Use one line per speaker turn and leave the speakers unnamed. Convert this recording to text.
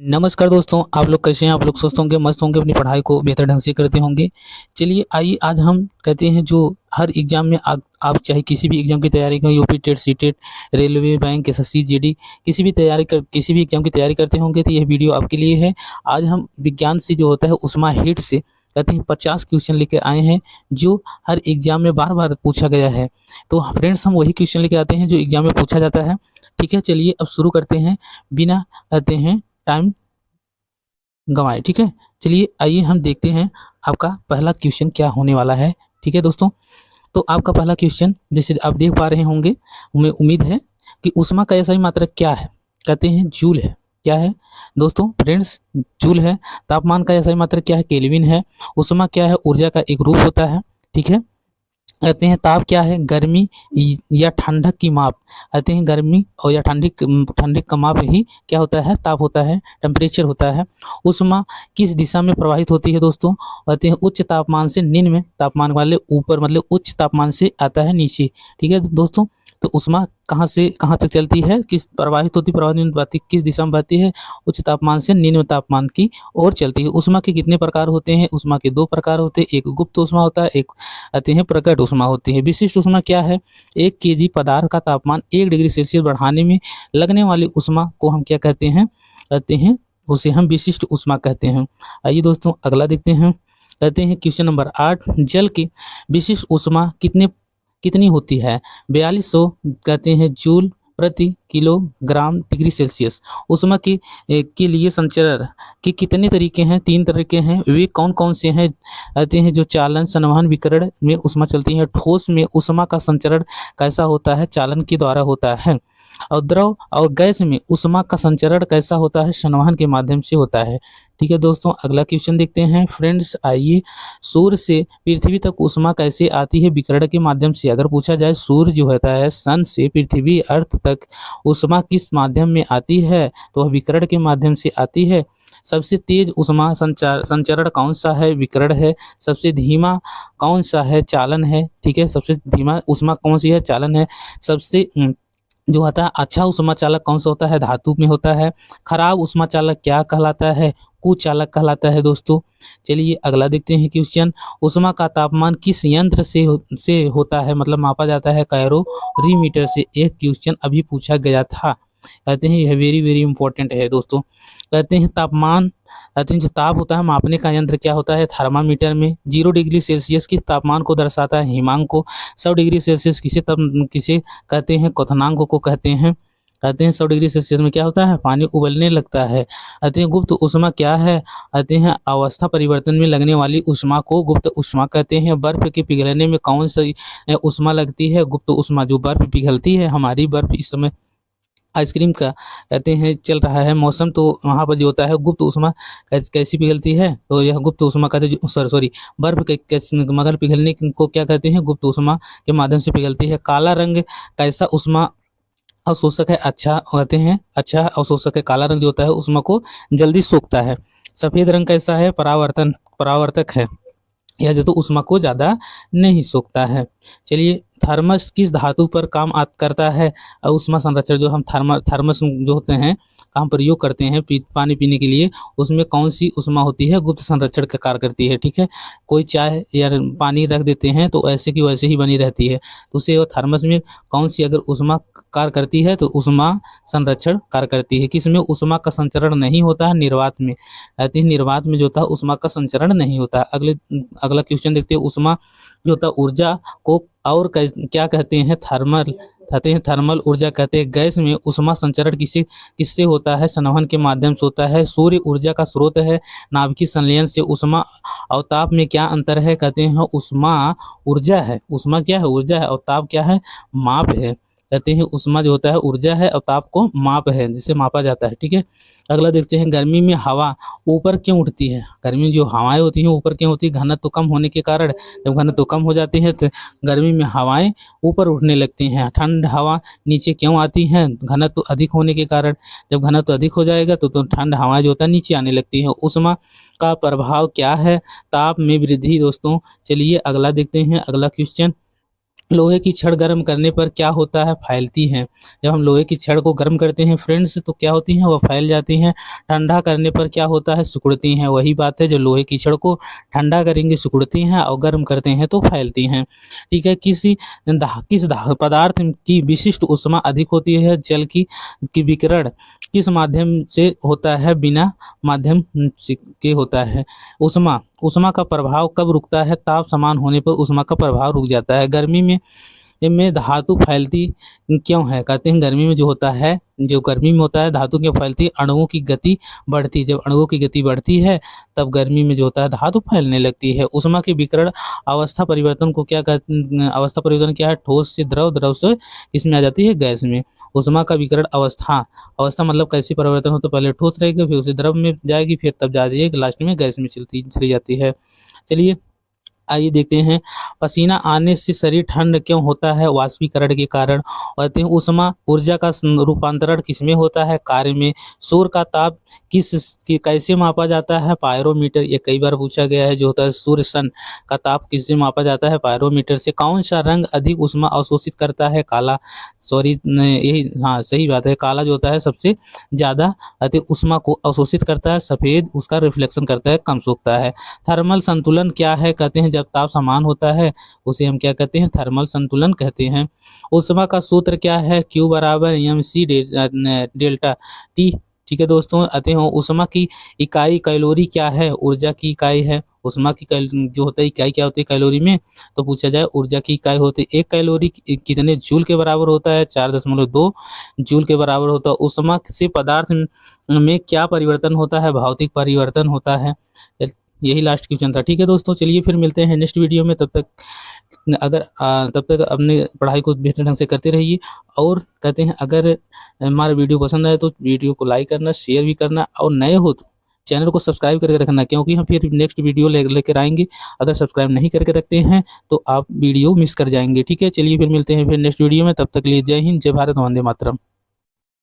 नमस्कार दोस्तों, आप लोग कैसे हैं? आप लोग स्वस्थ होंगे, मस्त होंगे, अपनी पढ़ाई को बेहतर ढंग से करते होंगे। चलिए आइए आज हम कहते हैं जो हर एग्ज़ाम में आप चाहे किसी भी एग्ज़ाम की तैयारी करें, UP TET, CTET, railway, bank, SSC, GD किसी भी एग्ज़ाम की तैयारी करते होंगे तो यह वीडियो आपके लिए है। आज हम विज्ञान से जो होता है उस्मा हिट से कहते हैं 50 क्वेश्चन लेकर आए हैं जो हर एग्ज़ाम में बार-बार पूछा गया है। तो फ्रेंड्स हम वही क्वेश्चन लेके आते हैं जो एग्ज़ाम में पूछा जाता है। ठीक है, चलिए अब शुरू करते हैं बिना कहते हैं टाइम गँवाए, ठीक है? चलिए आइए हम देखते हैं आपका पहला क्वेश्चन क्या होने वाला है, ठीक है दोस्तों? तो आपका पहला क्वेश्चन जैसे आप देख पा रहे होंगे, हमें उम्मीद है कि ऊष्मा का SI मात्रक क्या है? कहते हैं जूल है। क्या है? दोस्तों फ्रेंड्स जूल है। तापमान का SI मात्रक क्या है? केल्विन है। ऊष्मा क्या है? ऊर्जा का एक रूप होता है, ठीक है? कहते हैं ताप क्या है? गर्मी या ठंडक की माप। कहते हैं गर्मी और या ठंडक का माप ही क्या होता है? ताप होता है, टेम्परेचर होता है। ऊष्मा किस दिशा में प्रवाहित होती है दोस्तों? कहते हैं उच्च तापमान से निम्न तापमान वाले ऊपर, मतलब उच्च तापमान से आता है नीचे, ठीक है दोस्तों? तो ऊष्मा कहाँ से कहाँ तक चलती है? प्रवाहित नहीं बहती, किस दिशा में बहती है? उच्च तापमान से निम्न तापमान की ओर चलती है। ऊष्मा के कितने प्रकार होते हैं? ऊष्मा के 2 प्रकार होते हैं, एक गुप्त ऊष्मा होता है, एक आते हैं प्रकट ऊष्मा होती है। विशिष्ट ऊष्मा क्या है? 1 केजी पदार्थ का तापमान 1 डिग्री सेल्सियस बढ़ाने में लगने वाली ऊष्मा को हम क्या कहते हैं? कहते हैं उसे हम विशिष्ट ऊष्मा कहते हैं। आइए दोस्तों अगला देखते हैं। कहते हैं क्वेश्चन नंबर 8, जल की विशिष्ट ऊष्मा कितनी होती है? 4200 कहते हैं जूल प्रति किलोग्राम डिग्री सेल्सियस। ऊष्मा के लिए संचरण के कितने तरीके हैं? 3 तरीके हैं। वे कौन-कौन से हैं? कहते हैं जो चालन, संवहन, विकिरण में ऊष्मा चलती है। ठोस में ऊष्मा का संचरण कैसा होता है? चालन के द्वारा होता है। और द्रव और गैस में ऊष्मा का संचरण कैसा होता है? संवहन के माध्यम से होता है। ठीक है दोस्तों, अगला क्वेश्चन देखते हैं। फ्रेंड्स आइए, सूर्य से पृथ्वी तक ऊष्मा कैसे आती है? विकिरण के माध्यम से। अगर पूछा जाए सूर्य जो होता है, सन से पृथ्वी अर्थ तक ऊष्मा किस माध्यम में आती है? तो वह विकिरण के माध्यम से आती है। सबसे तेज ऊष्मा संचरण कौन सा है? विकिरण है। सबसे धीमा कौन सा है? चालन है। ठीक है, सबसे धीमा ऊष्मा कौन सी है? चालन है। सबसे जो होता है अच्छा ऊष्मा चालक कौन सा होता है? धातु में होता है। खराब ऊष्मा चालक क्या कहलाता है? कुचालक कहलाता है दोस्तों। चलिए अगला देखते हैं क्वेश्चन। ऊष्मा का तापमान किस यंत्र से होता है, मतलब मापा जाता है? कैलोरीमीटर से। एक क्वेश्चन अभी पूछा गया था। कहते हैं यह वेरी वेरी इंपॉर्टेंट है दोस्तों। कहते हैं तापमान, कहते हैं जो ताप होता है मापने का यंत्र क्या होता है? थर्मामीटर में। 0 डिग्री सेल्सियस किस तापमान को दर्शाता है? हिमांक को। 100 डिग्री सेल्सियस किसे कहते हैं? क्वथनांक को कहते हैं। कहते हैं 100 डिग्री सेल्सियस में क्या होता है? पानी उबलने लगता है। कहते हैं गुप्त ऊष्मा क्या है? कहते हैं अवस्था परिवर्तन में लगने वाली ऊष्मा को गुप्त ऊष्मा कहते हैं। बर्फ के पिघलने में कौन सी ऊष्मा लगती है? गुप्त ऊष्मा। जो बर्फ पिघलती है, हमारी बर्फ इस समय आइसक्रीम का कहते हैं चल रहा है मौसम, तो वहाँ पर जो होता है गुप्त ऊष्मा कैसी पिघलती है? तो यह गुप्त ऊष्मा कहते हैं, सॉरी बर्फ के मगर पिघलने को क्या कहते हैं? गुप्त ऊष्मा के माध्यम से पिघलती है। काला रंग कैसा ऊष्मा अवशोषक है? अच्छा कहते हैं अच्छा अवशोषक है। काला रंग जो होता है ऊष्मा को जल्दी सोखता है। सफ़ेद रंग कैसा है? परावर्तक है। यह जो तो ऊष्मा को ज़्यादा नहीं सोखता है। चलिए थर्मस किस धातु पर काम करता है? ऊष्मा संरक्षण जो हम थर्मस जो होते हैं काम प्रयोग करते हैं पानी पीने के लिए, उसमें कौन सी ऊष्मा होती है? गुप्त संरक्षण का कार्य करती है। ठीक है, कोई चाय या पानी रख देते हैं तो ऐसे की वैसे ही बनी रहती है, तो उसे थर्मस में कौन सी अगर ऊष्मा कार्य करती है तो ऊष्मा संरक्षण कार्य करती है। किसमें ऊष्मा का संचरण नहीं होता है? निर्वात में। कहते हैं निर्वात में जो होता है ऊष्मा का संचरण नहीं होता है। अगला क्वेश्चन देखते हैं। ऊष्मा जो होता है ऊर्जा को और क्या कहते हैं? थर्मल ऊर्जा कहते हैं। गैस में ऊष्मा संचरण किससे होता है? संवहन के माध्यम से होता है। सूर्य ऊर्जा का स्रोत है। नाभिकीय संलयन से। ऊष्मा और ताप में क्या अंतर है? कहते हैं ऊष्मा ऊर्जा है। ऊष्मा क्या है? ऊर्जा है। और ताप क्या है? माप है। कहते हैं ऊष्मा जो होता है ऊर्जा है और ताप को माप है, जिसे मापा जाता है। ठीक है, अगला देखते हैं। गर्मी में हवा ऊपर क्यों उठती है? गर्मी में जो हवाएं होती हैं ऊपर क्यों होती है? घनत्व कम होने के कारण। जब घनत्व कम हो जाती है तो गर्मी में हवाएं ऊपर उठने लगती हैं। ठंड हवा नीचे क्यों आती हैं? घनत्व अधिक होने के कारण। जब घनत्व अधिक हो जाएगा तो ठंड हवाएं जो होता है नीचे आने लगती हैं। ऊष्मा का प्रभाव क्या है? ताप में वृद्धि दोस्तों। चलिए अगला देखते हैं। अगला क्वेश्चन। लोहे की छड़ गर्म करने पर क्या होता है, फैलती हैं। जब हम लोहे की छड़ को गर्म करते हैं फ्रेंड्स तो क्या होती हैं, वह फैल जाती हैं। ठंडा करने पर क्या होता है, सिकुड़ती हैं। वही बात है, जो लोहे की छड़ को ठंडा करेंगे सिकुड़ती हैं और गर्म करते हैं तो फैलती हैं। ठीक है, किस पदार्थ की विशिष्ट ऊष्मा अधिक होती है, जल की विकिरण किस माध्यम से होता है, बिना माध्यम के होता है। ऊष्मा ऊष्मा का प्रभाव कब रुकता है, ताप समान होने पर ऊष्मा का प्रभाव रुक जाता है। गर्मी में धातु फैलती क्यों है, कहते हैं गर्मी में जो होता है, जो गर्मी में होता है धातु क्यों फैलती है, अणुओं की गति बढ़ती, जब अणुओं की गति बढ़ती है तब गर्मी में जो होता है धातु फैलने लगती है। ऊष्मा के विकिरण अवस्था परिवर्तन को क्या कहते, अवस्था परिवर्तन क्या है, ठोस से द्रव, द्रव से किसमें आ जाती है, गैस में। ऊष्मा का विकिरण अवस्था, अवस्था मतलब कैसे परिवर्तन हो, तो पहले ठोस रहेगी फिर उसे द्रव में जाएगी फिर तब जाएगी लास्ट में गैस में चली जाती है। चलिए आइए देखते हैं, पसीना आने से शरीर ठंड क्यों होता है, वाष्पीकरण के कारण। और कहते हैं ऊष्मा ऊर्जा का रूपांतरण किसमें होता है, कार्य में। सूर्य का ताप कैसे मापा जाता है, पायरोमीटर। ये कई बार पूछा गया है, जो होता है सूर्य सन का ताप किससे मापा जाता है, पायरोमीटर से। कौन सा रंग अधिक ऊष्मा अवशोषित करता है, काला। सॉरी यही, हाँ सही बात है, काला जो होता है सबसे ज़्यादा अधिक ऊष्मा को अवशोषित करता है, सफ़ेद उसका रिफ्लेक्शन करता है, कम सोखता है। थर्मल संतुलन क्या है, कहते हैं जब ताप समान होता है उसे हम क्या कहते हैं, थर्मल संतुलन कहते हैं। ऊष्मा का सूत्र क्या है, Q बराबर mc डेल्टा टी। ठीक है दोस्तों, आते हैं ऊष्मा की इकाई कैलोरी क्या है, ऊर्जा की इकाई है। ऊष्मा की जो होता है इकाई क्या होती है कैलोरी में, तो पूछा जाए ऊर्जा की इकाई होती है। एक कैलोरी कितने जूल के बराबर होता है, 4.2 जूल के बराबर होता है। ऊष्मा से पदार्थ में क्या परिवर्तन होता है, भौतिक परिवर्तन होता है। यही लास्ट क्वेश्चन था। ठीक है दोस्तों, चलिए फिर मिलते हैं नेक्स्ट वीडियो में। तब तक तब तक अपने पढ़ाई को बेहतर ढंग से करते रहिए। और कहते हैं अगर हमारा वीडियो पसंद आए तो वीडियो को लाइक करना, शेयर भी करना, और नए हो तो चैनल को सब्सक्राइब करके रखना, क्योंकि हम फिर नेक्स्ट वीडियो लेकर आएंगे। अगर सब्सक्राइब नहीं करके रखते हैं तो आप वीडियो मिस कर जाएंगे। ठीक है, चलिए फिर मिलते हैं फिर नेक्स्ट वीडियो में। तब तक के लिए जय हिंद, जय भारत, वंदे मातरम।